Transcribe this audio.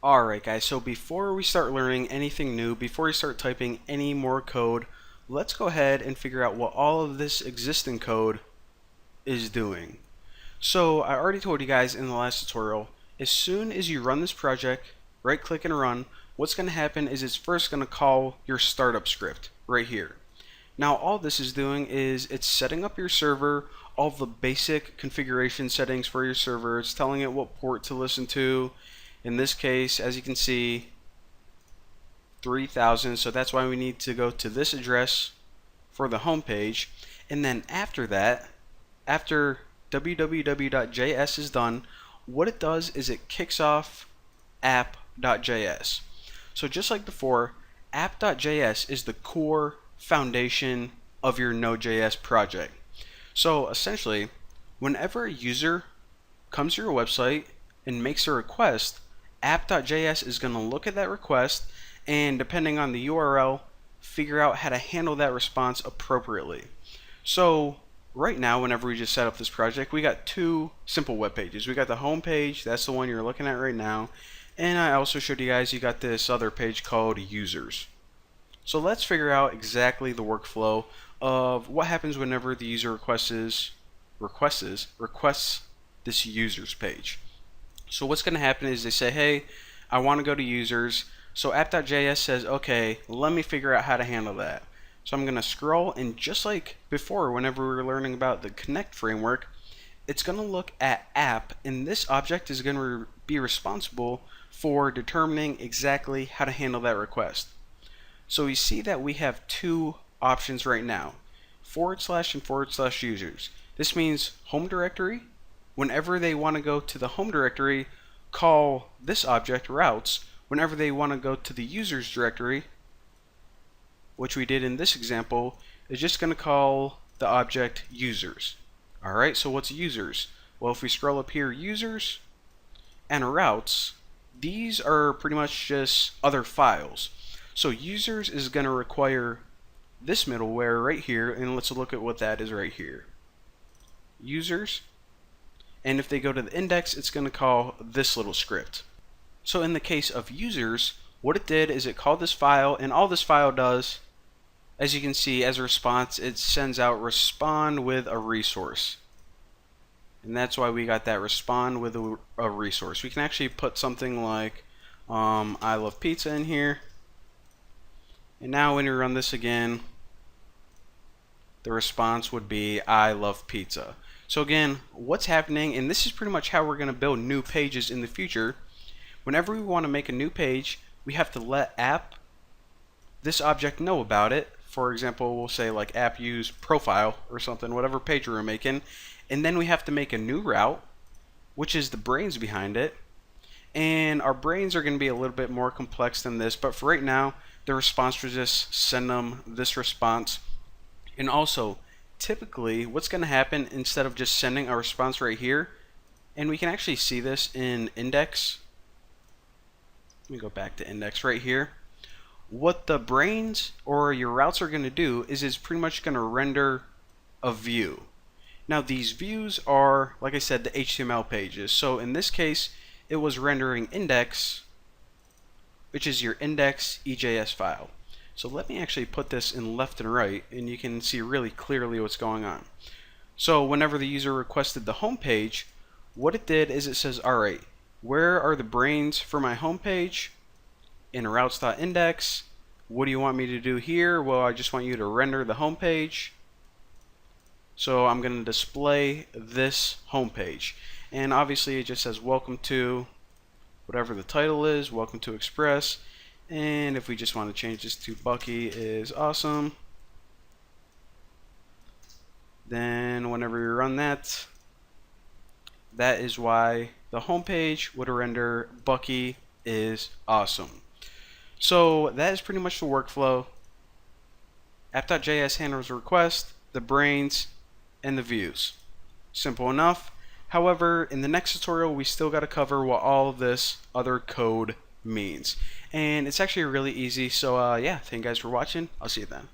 Alright guys, so before we start learning anything new, before we start typing any more code, let's go ahead and figure out what all of this existing code is doing. So I already told you guys in the last tutorial, as soon as you run this project, right click and run, what's going to happen is it's first going to call your startup script right here. Now all this is doing is it's setting up your server, all the basic configuration settings for your server. It's telling it what port to listen to. In this case, as you can see, 3000, so that's why we need to go to this address for the home page. And then after that, after www.js is done, what it does is it kicks off app.js. So just like before, app.js is the core foundation of your Node.js project. So essentially, whenever a user comes to your website and makes a request, app.js is going to look at that request and, depending on the URL, figure out how to handle that response appropriately. So right now, whenever we just set up this project, we got two simple web pages. We got the home page, that's the one you're looking at right now, and I also showed you guys you got this other page called users. So let's figure out exactly the workflow of what happens whenever the user requests this users page. So what's going to happen is they say, hey, I want to go to users. So app.js says, okay, let me figure out how to handle that. So I'm going to scroll, and just like before, whenever we were learning about the Connect framework, it's going to look at app, and this object is going to be responsible for determining exactly how to handle that request. So we see that we have two options right now, / and / users. This means home directory. Whenever they want to go to the home directory, call this object routes. Whenever they want to go to the users directory, which we did in this example, is just going to call the object users. Alright, so what's users? Well, if we scroll up here, users and routes, these are pretty much just other files. So users is going to require this middleware right here, and let's look at what that is right here. Users, and if they go to the index, it's going to call this little script. So in the case of users, what it did is it called this file, and all this file does, as you can see, as a response, it sends out respond with a resource. And that's why we got that respond with a resource. We can actually put something like I love pizza in here. And now when we run this again, the response would be I love pizza. So again, what's happening, and this is pretty much how we're going to build new pages in the future. Whenever we want to make a new page, we have to let app, this object, know about it. For example, we'll say like app use profile or something, whatever page we're making. And then we have to make a new route, which is the brains behind it. And our brains are going to be a little bit more complex than this, but for right now, the response will just send them this response. And also, typically, what's going to happen, instead of just sending a response right here, and we can actually see this in index. Let me go back to index right here. What the brains or your routes are going to do is it's pretty much going to render a view. Now these views are, like I said, the HTML pages. So in this case, it was rendering index, which is your index EJS file. So let me actually put this in left and right, and you can see really clearly what's going on. So whenever the user requested the home page, what it did is it says, alright, where are the brains for my home page? In routes.index. What do you want me to do here? Well, I just want you to render the home page. So I'm going to display this home page. And obviously it just says welcome to whatever the title is, welcome to Express. And if we just want to change this to Bucky is awesome, then whenever you run that, that is why the home page would render Bucky is awesome. So that is pretty much the workflow. App.js handles request, the brains, and the views. Simple enough. However, in the next tutorial, we still got to cover what all of this other code means. And it's actually really easy. So yeah, thank you guys for watching. I'll see you then.